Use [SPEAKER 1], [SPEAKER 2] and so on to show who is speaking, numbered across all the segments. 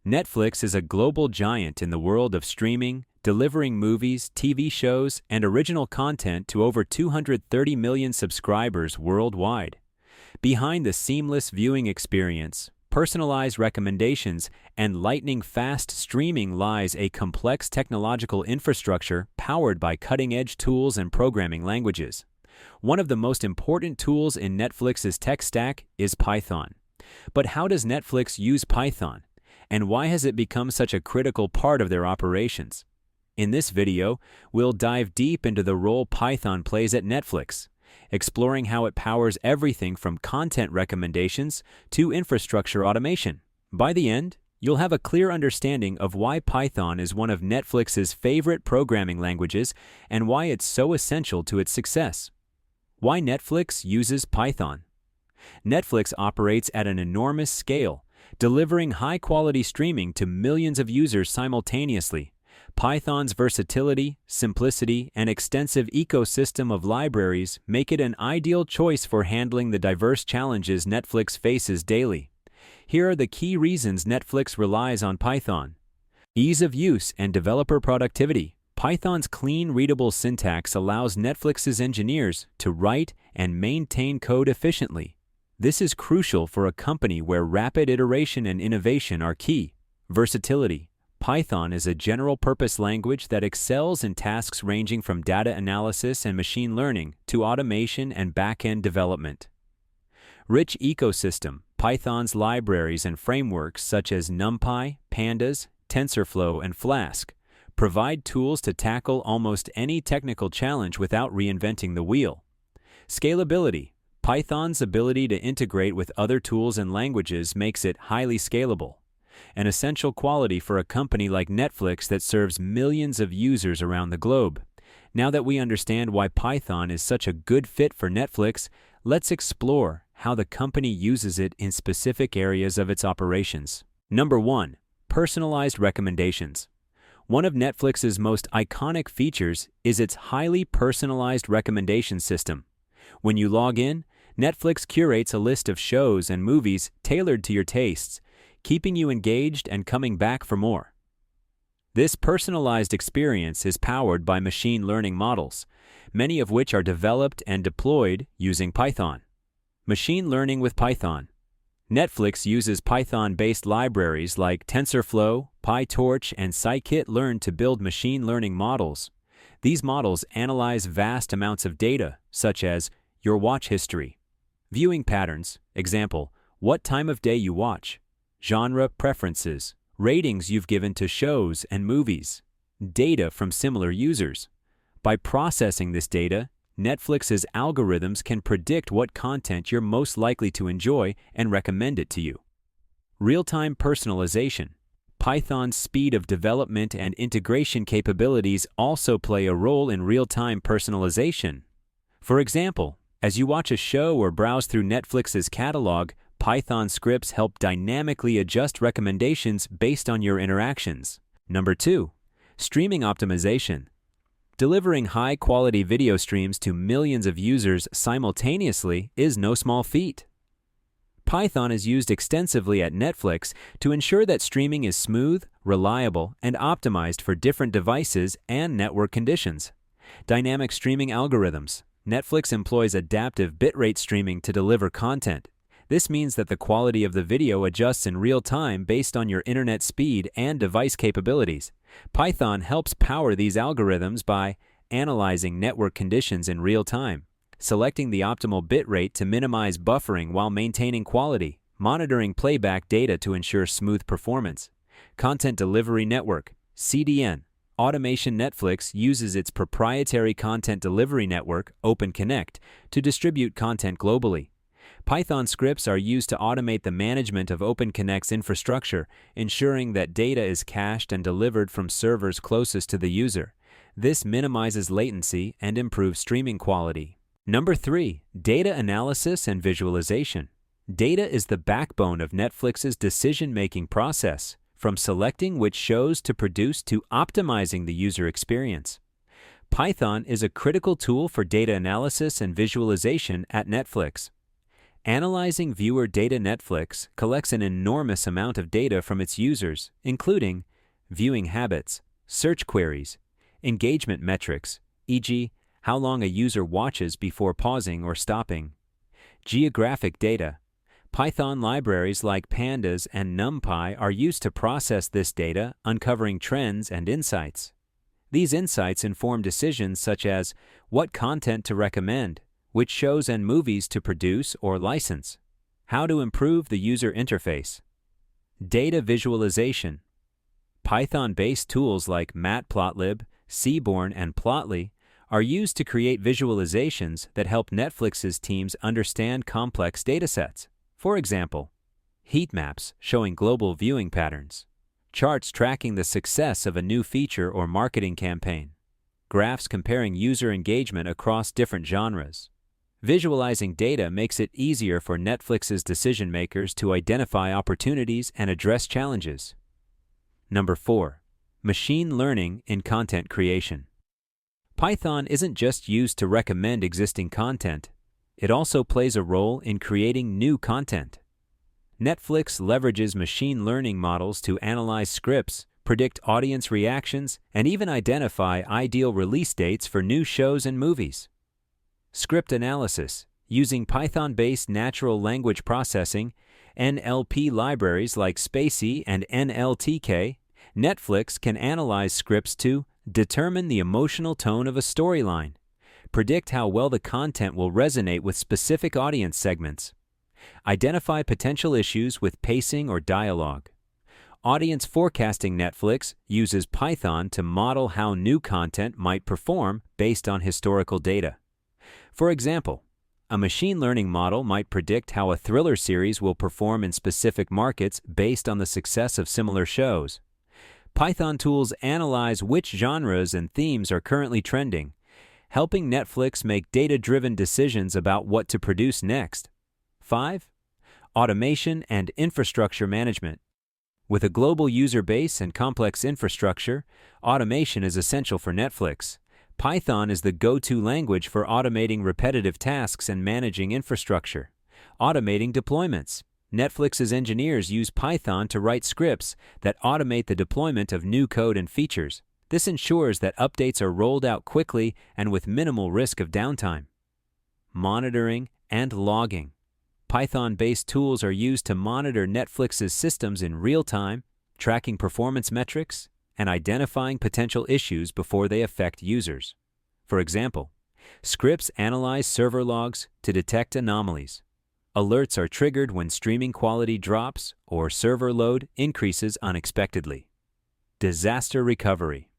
[SPEAKER 1] Netflix is a global giant in the world of streaming, delivering movies, TV shows, and original content to over 230 million subscribers worldwide. Behind the seamless viewing experience, personalized recommendations, and lightning-fast streaming lies a complex technological infrastructure powered by cutting-edge tools and programming languages. One of the most important tools in Netflix's tech stack is Python. But how does Netflix use Python? And why has it become such a critical part of their operations? In this video, we'll dive deep into the role Python plays at Netflix, exploring how it powers everything from content recommendations to infrastructure automation. By the end, you'll have a clear understanding of why Python is one of Netflix's favorite programming languages and why it's so essential to its success. Why Netflix uses Python? Netflix operates at an enormous scale, delivering high-quality streaming to millions of users simultaneously. Python's versatility, simplicity, and extensive ecosystem of libraries make it an ideal choice for handling the diverse challenges Netflix faces daily. Here are the key reasons Netflix relies on Python. Ease of use and developer productivity. Python's clean, readable syntax allows Netflix's engineers to write and maintain code efficiently. This is crucial for a company where rapid iteration and innovation are key. Versatility. Python is a general-purpose language that excels in tasks ranging from data analysis and machine learning to automation and back-end development. Rich ecosystem. Python's libraries and frameworks such as NumPy, Pandas, TensorFlow, and Flask provide tools to tackle almost any technical challenge without reinventing the wheel. Scalability. Python's ability to integrate with other tools and languages makes it highly scalable, an essential quality for a company like Netflix that serves millions of users around the globe. Now that we understand why Python is such a good fit for Netflix, let's explore how the company uses it in specific areas of its operations. Number 1. Personalized recommendations. One of Netflix's most iconic features is its highly personalized recommendation system. When you log in, Netflix curates a list of shows and movies tailored to your tastes, keeping you engaged and coming back for more. This personalized experience is powered by machine learning models, many of which are developed and deployed using Python. Machine learning with Python. Netflix uses Python-based libraries like TensorFlow, PyTorch, and scikit-learn to build machine learning models. These models analyze vast amounts of data, such as your watch history, viewing patterns, example, what time of day you watch, genre preferences, ratings you've given to shows and movies, data from similar users. By processing this data, Netflix's algorithms can predict what content you're most likely to enjoy and recommend it to you. Real-time personalization. Python's speed of development and integration capabilities also play a role in real-time personalization. For example, as you watch a show or browse through Netflix's catalog, Python scripts help dynamically adjust recommendations based on your interactions. Number 2. Streaming optimization. Delivering high-quality video streams to millions of users simultaneously is no small feat. Python is used extensively at Netflix to ensure that streaming is smooth, reliable, and optimized for different devices and network conditions. Dynamic streaming algorithms. Netflix employs adaptive bitrate streaming to deliver content. This means that the quality of the video adjusts in real time based on your internet speed and device capabilities. Python helps power these algorithms by analyzing network conditions in real time, selecting the optimal bitrate to minimize buffering while maintaining quality, monitoring playback data to ensure smooth performance. Content Delivery Network, CDN. Automation. Netflix uses its proprietary content delivery network, OpenConnect, to distribute content globally. Python scripts are used to automate the management of OpenConnect's infrastructure, ensuring that data is cached and delivered from servers closest to the user. This minimizes latency and improves streaming quality. Number 3. Data analysis and visualization. Data is the backbone of Netflix's decision-making process, from selecting which shows to produce to optimizing the user experience. Python is a critical tool for data analysis and visualization at Netflix. Analyzing viewer data. Netflix collects an enormous amount of data from its users, including viewing habits, search queries, engagement metrics, e.g., how long a user watches before pausing or stopping, geographic data. Python libraries like Pandas and NumPy are used to process this data, uncovering trends and insights. These insights inform decisions such as what content to recommend, which shows and movies to produce or license, how to improve the user interface. Data visualization. Python-based tools like Matplotlib, Seaborn, and Plotly are used to create visualizations that help Netflix's teams understand complex datasets. For example, heat maps showing global viewing patterns, charts tracking the success of a new feature or marketing campaign, graphs comparing user engagement across different genres. Visualizing data makes it easier for Netflix's decision-makers to identify opportunities and address challenges. Number 4. Machine learning in content creation. Python isn't just used to recommend existing content, it also plays a role in creating new content. Netflix leverages machine learning models to analyze scripts, predict audience reactions, and even identify ideal release dates for new shows and movies. Script analysis. Using Python-based natural language processing, NLP libraries like Spacy and NLTK, Netflix can analyze scripts to determine the emotional tone of a storyline, predict how well the content will resonate with specific audience segments, identify potential issues with pacing or dialogue. Audience forecasting. Netflix uses Python to model how new content might perform based on historical data. For example, a machine learning model might predict how a thriller series will perform in specific markets based on the success of similar shows. Python tools analyze which genres and themes are currently trending, helping Netflix make data-driven decisions about what to produce next. 5. Automation and infrastructure management. With a global user base and complex infrastructure, automation is essential for Netflix. Python is the go-to language for automating repetitive tasks and managing infrastructure. Automating deployments. Netflix's engineers use Python to write scripts that automate the deployment of new code and features. This ensures that updates are rolled out quickly and with minimal risk of downtime. Monitoring and logging. Python-based tools are used to monitor Netflix's systems in real time, tracking performance metrics, and identifying potential issues before they affect users. For example, scripts analyze server logs to detect anomalies. Alerts are triggered when streaming quality drops or server load increases unexpectedly. Disaster recovery.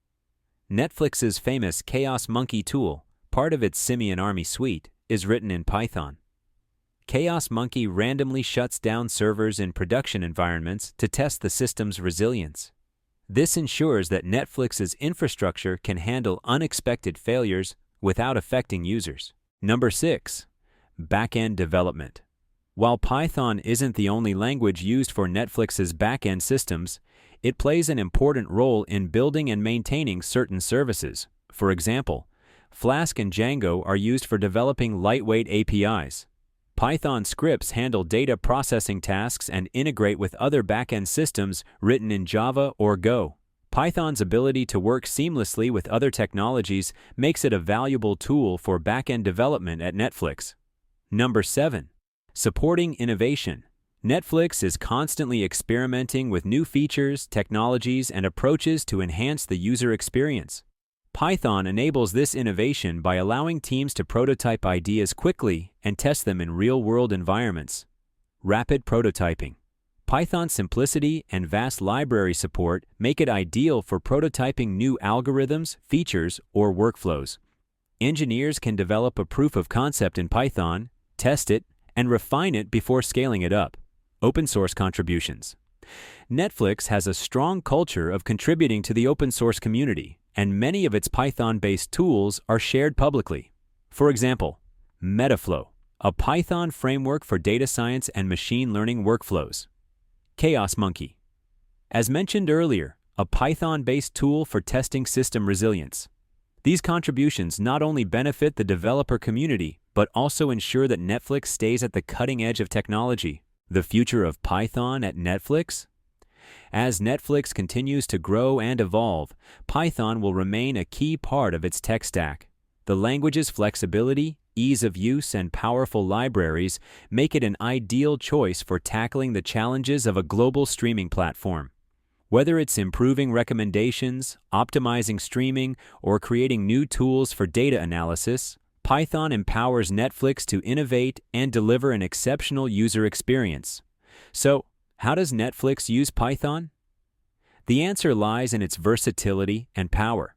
[SPEAKER 1] Netflix's famous Chaos Monkey tool, part of its Simian Army suite, is written in Python. Chaos Monkey randomly shuts down servers in production environments to test the system's resilience. This ensures that Netflix's infrastructure can handle unexpected failures without affecting users. Number 6. Backend development. While Python isn't the only language used for Netflix's backend systems, it plays an important role in building and maintaining certain services. For example, Flask and Django are used for developing lightweight APIs. Python scripts handle data processing tasks and integrate with other backend systems written in Java or Go. Python's ability to work seamlessly with other technologies makes it a valuable tool for backend development at Netflix. Number 7. Supporting innovation. Netflix is constantly experimenting with new features, technologies, and approaches to enhance the user experience. Python enables this innovation by allowing teams to prototype ideas quickly and test them in real-world environments. Rapid prototyping. Python's simplicity and vast library support make it ideal for prototyping new algorithms, features, or workflows. Engineers can develop a proof of concept in Python, test it, and refine it before scaling it up. Open source contributions. Netflix has a strong culture of contributing to the open source community, and many of its Python-based tools are shared publicly. For example, Metaflow, a Python framework for data science and machine learning workflows. Chaos Monkey. As mentioned earlier, a Python-based tool for testing system resilience. These contributions not only benefit the developer community, but also ensure that Netflix stays at the cutting edge of technology. The future of Python at Netflix? As Netflix continues to grow and evolve, Python will remain a key part of its tech stack. The language's flexibility, ease of use, and powerful libraries make it an ideal choice for tackling the challenges of a global streaming platform. Whether it's improving recommendations, optimizing streaming, or creating new tools for data analysis, Python empowers Netflix to innovate and deliver an exceptional user experience. So, how does Netflix use Python? The answer lies in its versatility and power.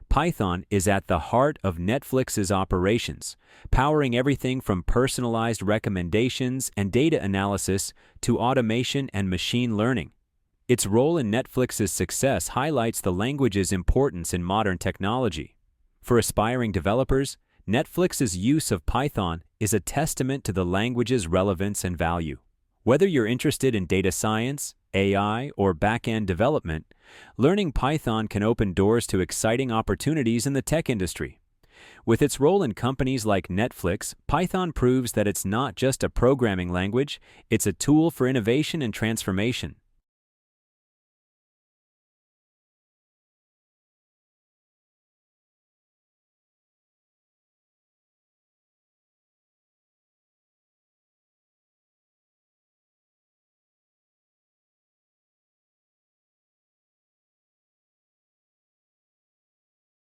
[SPEAKER 1] Python is at the heart of Netflix's operations, powering everything from personalized recommendations and data analysis to automation and machine learning. Its role in Netflix's success highlights the language's importance in modern technology. For aspiring developers, Netflix's use of Python is a testament to the language's relevance and value. Whether you're interested in data science, AI, or back-end development, learning Python can open doors to exciting opportunities in the tech industry. With its role in companies like Netflix, Python proves that it's not just a programming language, it's a tool for innovation and transformation.